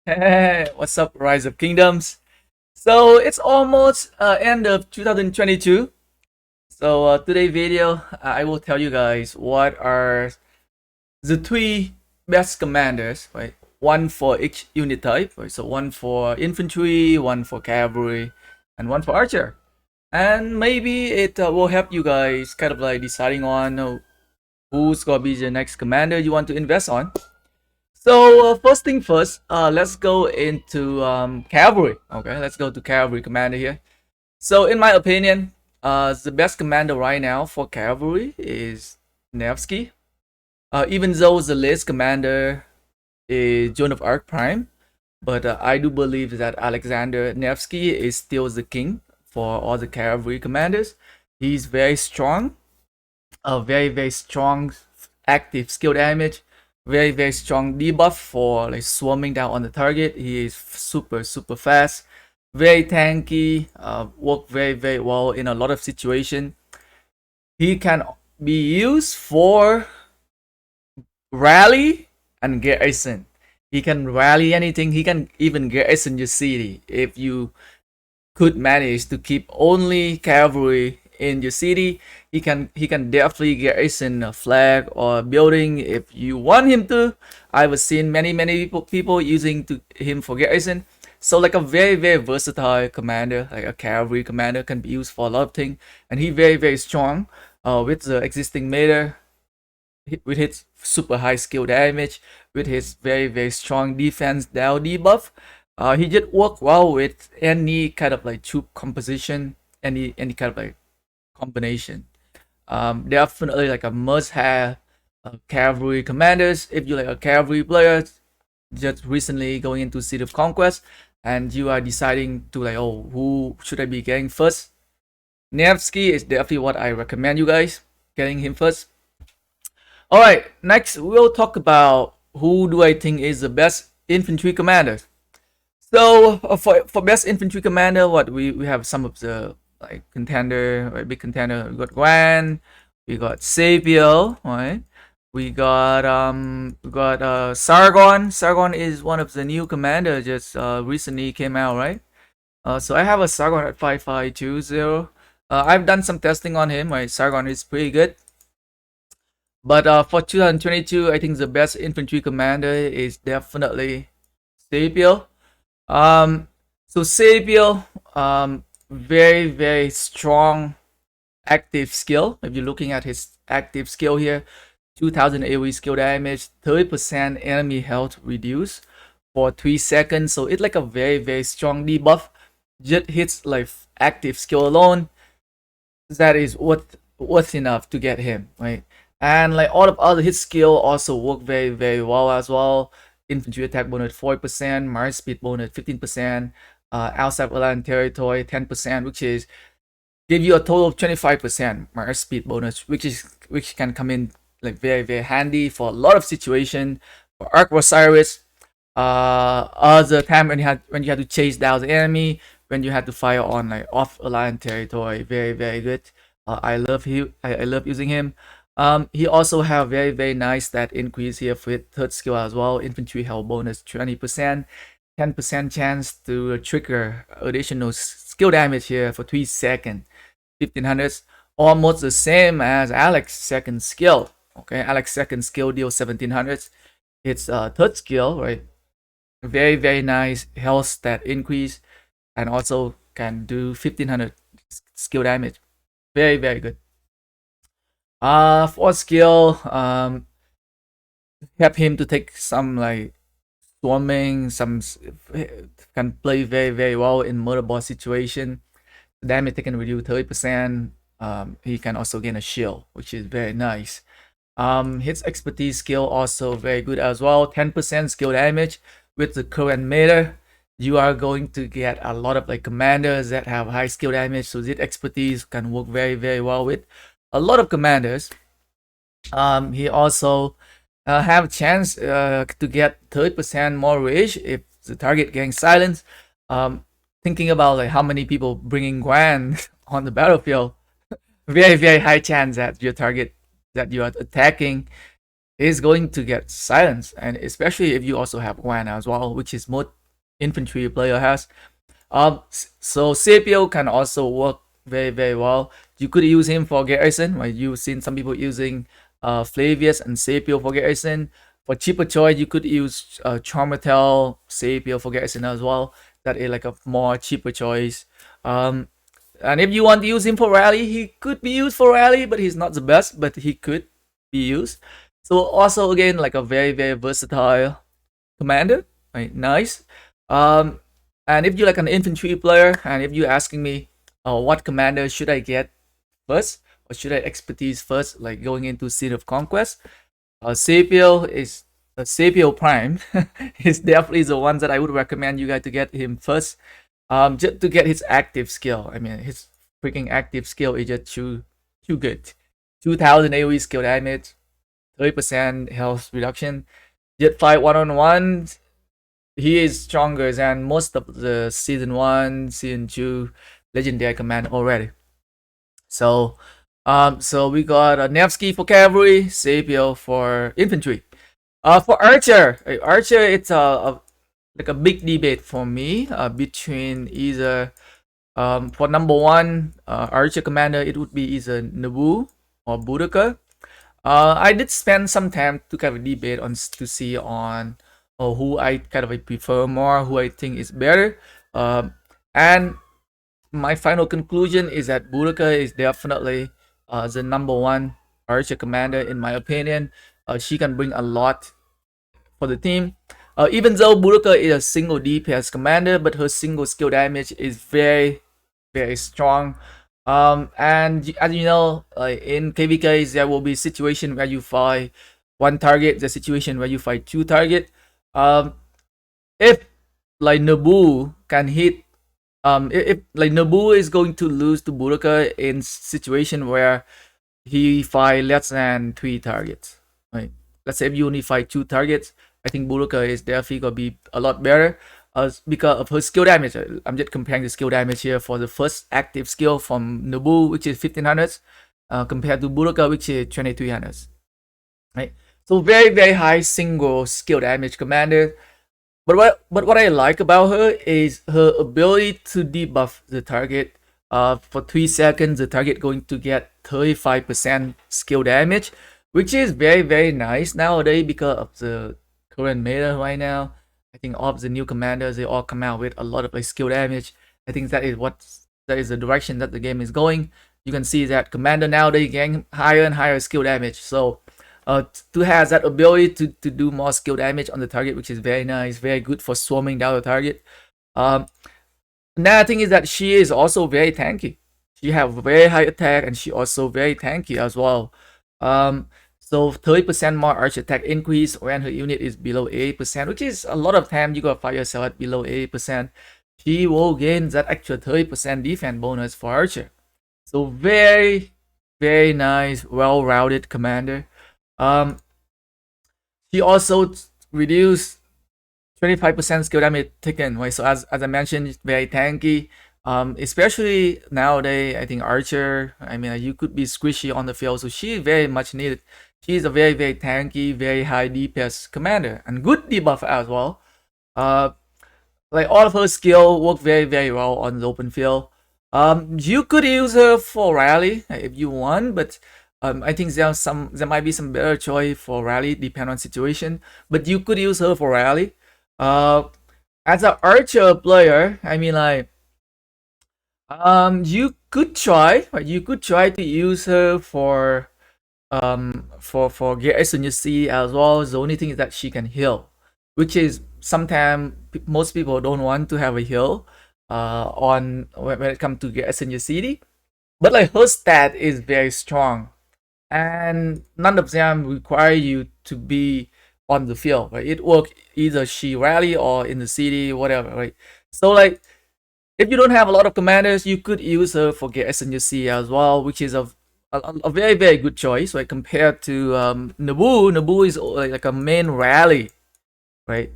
Hey, what's up, Rise of Kingdoms? So it's almost end of 2022. So today video, I will tell you guys what are the three best commanders, right? One for each unit type, right? So one for infantry, one for cavalry, and one for archer. And maybe it will help you guys kind of like deciding on who's gonna be the next commander you want to invest on. So first thing first, let's go into cavalry. Okay, let's go to cavalry commander here. So in my opinion, the best commander right now for cavalry is Nevsky. Even though the list commander is Joan of Arc Prime, but I do believe that Alexander Nevsky is still the king for all the cavalry commanders. He's very strong, a very strong active skill damage, very strong debuff for like swarming down on the target. He is super fast, very tanky, work very well in a lot of situation. He can be used for rally and garrison. He can rally anything. He can even garrison your city if you could manage to keep only cavalry in your city. He can definitely garrison a flag or a building if you want him to. I've seen many people using him for garrison. So like a very versatile commander, like a cavalry commander, can be used for a lot of things, and he very strong with the existing meta, with his super high skill damage, with his very strong defense down debuff. He just work well with any kind of like troop composition, any kind of like combination. Definitely like a must-have cavalry commanders. If you're like a cavalry player, just recently going into City of Conquest, and you are deciding to like, oh, who should I be getting first? Nevsky is definitely what I recommend you guys getting him first. All right, next we'll talk about who do I think is the best infantry commander. So for best infantry commander, what we have some of the like contender, right? Big contender. We got Gwan, we got Sabiel, right? We got Sargon. Sargon is one of the new commander just recently came out, right? So I have a Sargon at 5520. I've done some testing on him, right? Sargon is pretty good. But for 2022, I think the best infantry commander is definitely Sabiel. So Sabiel, very strong active skill. If you're looking at his active skill here, 2000 AoE skill damage, 30% enemy health reduced for 3 seconds. So it's like a very strong debuff. Just hits like active skill alone. That is worth enough to get him, right? And like all of other hit skill also work very well as well. Infantry attack bonus 40%, march speed bonus 15%, outside allied territory 10%, which is give you a total of 25% march speed bonus, which can come in like very handy for a lot of situation. For Arc Osiris, other time when you had to chase down the enemy, when you had to fire on like off allied territory, very good. I love using him. He also have very nice stat increase here for third skill as well. Infantry health bonus 20%, 10% chance to trigger additional skill damage here for 3 seconds, 1500s, almost the same as Alex's second skill. Okay, Alex's second skill deals 1700s. It's third skill, right? Very nice health stat increase, and also can do 1500 skill damage. Very good. For skill, help him to take some like swarming, can play very well in murder boss situation. Damage taken reduce 30%. He can also gain a shield, which is very nice. His expertise skill also very good as well. 10% skill damage with the current meta. You are going to get a lot of like commanders that have high skill damage, so this expertise can work very well with a lot of commanders. He also have a chance to get 30% more rage if the target getting silenced. Thinking about like how many people bringing Guan on the battlefield, very high chance that your target that you are attacking is going to get silenced, and especially if you also have Wan as well, which is most infantry player has. So CPO can also work very well. You could use him for garrison, right? You've seen some people using Flavius and CPO for garrison. For cheaper choice, you could use Charmatel, CPO for garrison as well. That is like a more cheaper choice. And if you want to use him for rally, he could be used for rally, but he's not the best, but he could be used. So also again, like a very versatile commander, right? Nice. Um, and if you're like an infantry player, and if you're asking me, what commander should I get first, or should I expertise first, like going into Scene of Conquest, Sapio is Sapio Prime is definitely the one that I would recommend you guys to get him first. Just to get his active skill. I mean, his freaking active skill is just too good. 2000 AoE skill damage, 30% health reduction. Just fight one-on-one, he is stronger than most of the season 1, season 2 legendary command already. So so we got Nevsky for cavalry, Sapio for infantry. For archer, archer, it's like a big debate for me between either for number 1 archer commander, it would be either Nabu or Boudica. I did spend some time to kind of debate on to see on who I kind of prefer more, who I think is better. And my final conclusion is that Boudica is definitely the number 1 archer commander in my opinion. She can bring a lot for the team. Even though Boudica is a single DPS commander, but her single skill damage is very strong. And as you know, in KvK, there will be situation where you fight 1 target, the situation where you fight 2 target. If like Nabu can hit, if like Nabu is going to lose to Boudica in situation where he fight less than 3 targets, right? Let's say if you only fight 2 targets, I think Boudica is definitely gonna be a lot better because of her skill damage. I'm just comparing the skill damage here for the first active skill from Nabu, which is 1500, compared to Boudica, which is 2300, right? So very high single skill damage commander. But what I like about her is her ability to debuff the target. For 3 seconds, the target going to get 35% skill damage, which is very nice nowadays because of the current meta right now. I think all of the new commanders, they all come out with a lot of like skill damage. I think that is the direction that the game is going. You can see that commander nowadays getting higher and higher skill damage. So to have that ability to do more skill damage on the target, which is very nice, very good for swarming down the target. Another thing is that she is also very tanky. She have very high attack, and she also very tanky as well. So 30% more arch attack increase when her unit is below 80%, which is a lot of time you gotta fight yourself at below 80%. She will gain that extra 30% defense bonus for archer. So very nice, well-rounded commander. She also reduced 25% skill damage taken, right? So as I mentioned, very tanky. Especially nowadays, I think archer, I mean, you could be squishy on the field, so she is very much needed. She is a very tanky, very high DPS commander, and good debuff as well. Like all of her skill work very well on the open field. You could use her for rally if you want, but I think there might be some better choice for rally, depending on situation. But you could use her for rally. As an archer player, I mean, like, you could try to use her for gear SNC as well. The only thing is that she can heal, which is sometimes most people don't want to have a heal on when it comes to gear SNC. But like her stat is very strong, and none of them require you to be on the field, right? It works either she rally or in the city, whatever, right? So like, if you don't have a lot of commanders, you could use her for get SNC as well, which is a very good choice, right? Compared to Nabu. Nabu is like a main rally, right?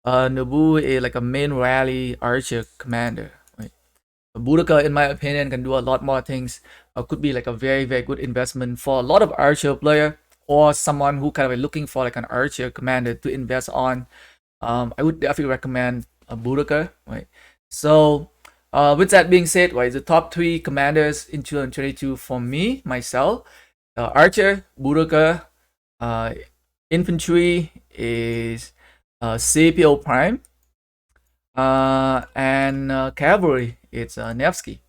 Nabu is like a main rally archer commander, right? Boudica, in my opinion, can do a lot more things. Could be like a very good investment for a lot of archer player. or someone who kind of looking for like an archer commander to invest on, I would definitely recommend a Boudica, right? So with that being said, right, the top 3 commanders in 2022 for me, myself, Archer, Boudica, Infantry is CPO Prime, and Cavalry, it's Nevsky.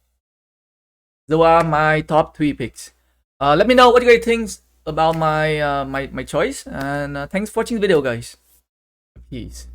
Those are my top 3 picks. Let me know what you guys think about my choice, and thanks for watching the video, guys. Peace.